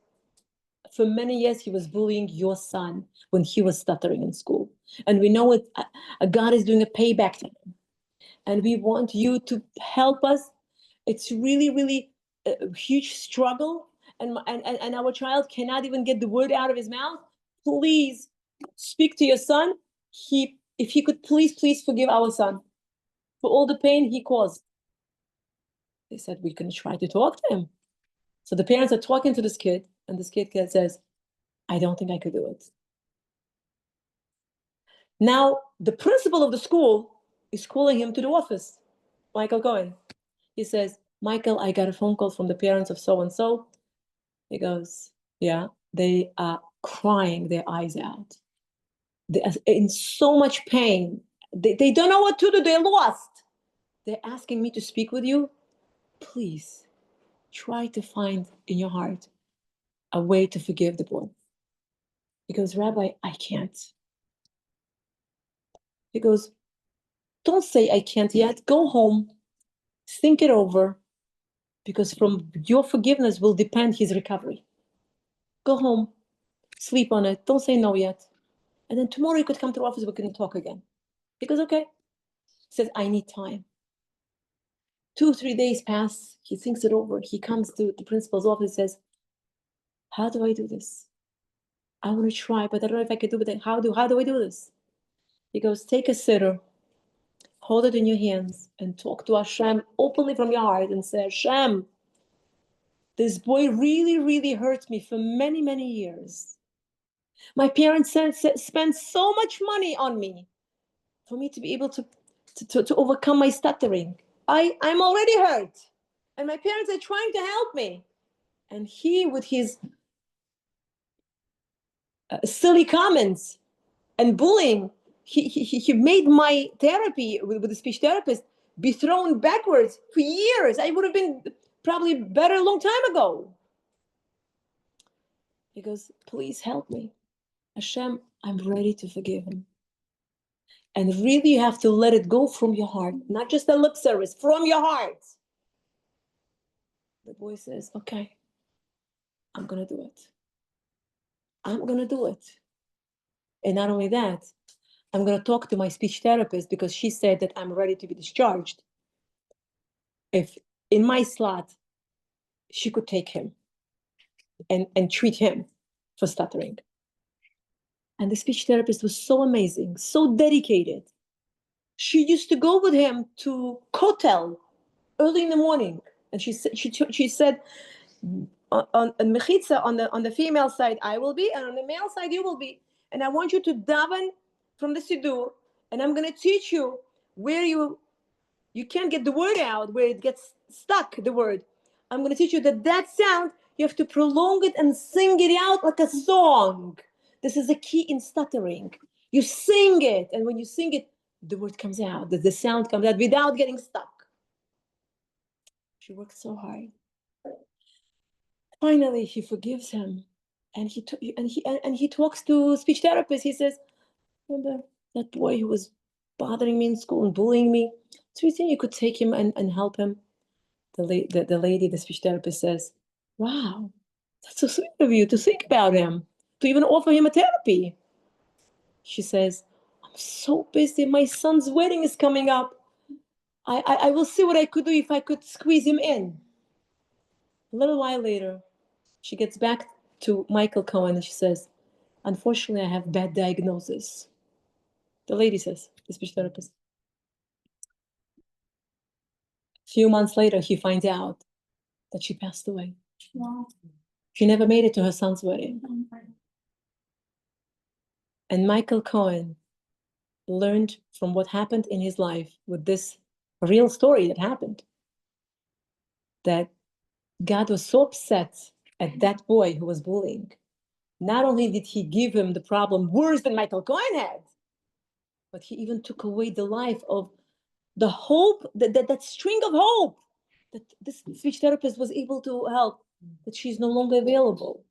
for many years he was bullying your son when he was stuttering in school. And we know it, God is doing a payback to him. And we want you to help us. It's really, really a huge struggle. And our child cannot even get the word out of his mouth. Please speak to your son. If he could please forgive our son for all the pain he caused. They said, we can try to talk to him. So the parents are talking to this kid, and this kid says, I don't think I could do it. Now, the principal of the school is calling him to the office, Michael Cohen. He says, Michael, I got a phone call from the parents of so-and-so. He goes, yeah, they are crying their eyes out. They are in so much pain. They don't know what to do. They're lost. They're asking me to speak with you. Please try to find in your heart a way to forgive the boy. He goes, Rabbi, I can't. He goes, don't say I can't yet. Go home, think it over, because from your forgiveness will depend his recovery. Go home, sleep on it. Don't say no yet. And then tomorrow you could come to the office, we can talk again. He goes, okay. He says, I need time. 2-3 days pass. He thinks it over. He comes to the principal's office and says, how do I do this? I want to try, but I don't know if I can do it. How do I do this? He goes, take a sitter, hold it in your hands, and talk to Hashem openly from your heart and say, Hashem, this boy really, really hurt me for many, many years. My parents spent so much money on me for me to be able to overcome my stuttering. I'm already hurt. And my parents are trying to help me. And he, with his silly comments and bullying, he made my therapy with the speech therapist be thrown backwards for years. I would have been probably better a long time ago. He goes, please help me. Hashem, I'm ready to forgive him. And really you have to let it go from your heart, not just a lip service, from your heart. The boy says, okay, I'm going to do it. I'm going to do it. And not only that, I'm going to talk to my speech therapist because she said that I'm ready to be discharged. If in my slot, she could take him and treat him for stuttering. And the speech therapist was so amazing, so dedicated. She used to go with him to Kotel early in the morning. And she said, on Mechitza, on the female side, I will be, and on the male side, you will be. And I want you to daven from the Siddur, and I'm going to teach you where you can't get the word out, where it gets stuck, the word. I'm going to teach you that sound, you have to prolong it and sing it out like a song. This is a key in stuttering. You sing it, and when you sing it, the word comes out, the sound comes out without getting stuck. She worked so hard. Finally, he forgives him, and he talks to speech therapist. He says, "Remember that boy who was bothering me in school and bullying me? So you think you could take him and help him?" The lady, the speech therapist says, "Wow, that's so sweet of you to think about him, to even offer him a therapy." She says, "I'm so busy. My son's wedding is coming up. I will see what I could do if I could squeeze him in." A little while later, she gets back to Michael Cohen and she says, "Unfortunately, I have bad diagnosis." The lady says, the speech therapist. A few months later, he finds out that she passed away. Wow. She never made it to her son's wedding. And Michael Cohen learned from what happened in his life with this real story that happened, that God was so upset at that boy who was bullying. Not only did he give him the problem worse than Michael Cohen had, but he even took away the life of the hope, that string of hope that this speech therapist was able to help, that she's no longer available.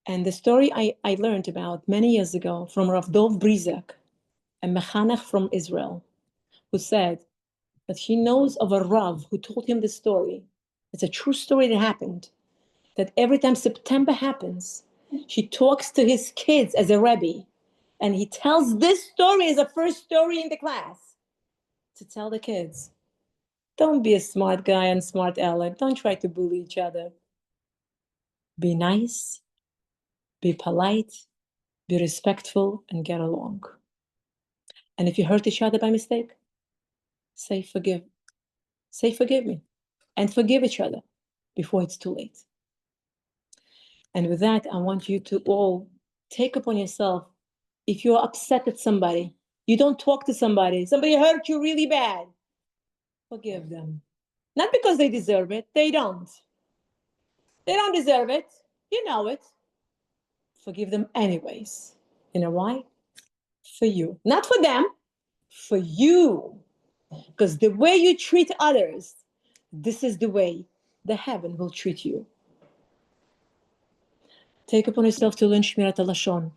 And the story I learned about many years ago from Rav Dov Brizak, a mechanech from Israel, who said that he knows of a Rav who told him this story. It's a true story that happened, that every time September happens, he talks to his kids as a Rebbe, and he tells this story as a first story in the class to tell the kids, don't be a smart guy and smart aleck. Don't try to bully each other. Be nice, be polite, be respectful, and get along. And if you hurt each other by mistake, say forgive. Say forgive me, and forgive each other before it's too late. And with that, I want you to all take upon yourself, if you're upset at somebody, you don't talk to somebody hurt you really bad, forgive them. Not because they deserve it, they don't. They don't deserve it, you know it. Forgive them anyways. You know why? For you. Not for them, for you. Because the way you treat others, this is the way the heaven will treat you. Take upon yourself to learn Shmirat HaLashon.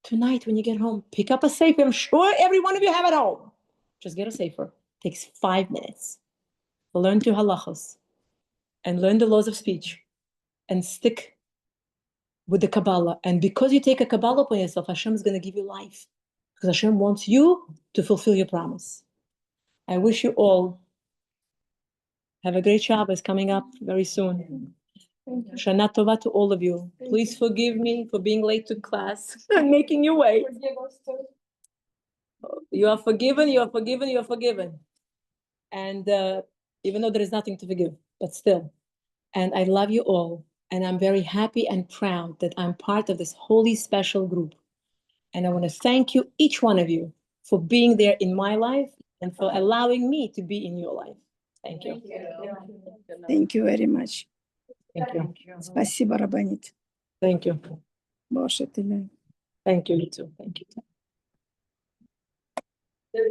Tonight, when you get home, pick up a sefer. I'm sure every one of you have at home. Just get a sefer. Takes 5 minutes. Learn 2 halachos and learn the laws of speech and stick with the Kabbalah. And because you take a Kabbalah upon yourself, Hashem is going to give you life. Because Hashem wants you to fulfill your promise. I wish you all have a great Shabbos coming up very soon. Shana Tova to all of you. Please forgive me for being late to class and making you wait. You are forgiven, you are forgiven, you are forgiven. And even though there is nothing to forgive, but still. And I love you all. And I'm very happy and proud that I'm part of this holy special group. And I want to thank you, each one of you, for being there in my life and for allowing me to be in your life. Thank you. Thank you very much. Thank you. Спасибо, Рабанит. Thank you. Боже ты мой. Thank you, you too. Thank you.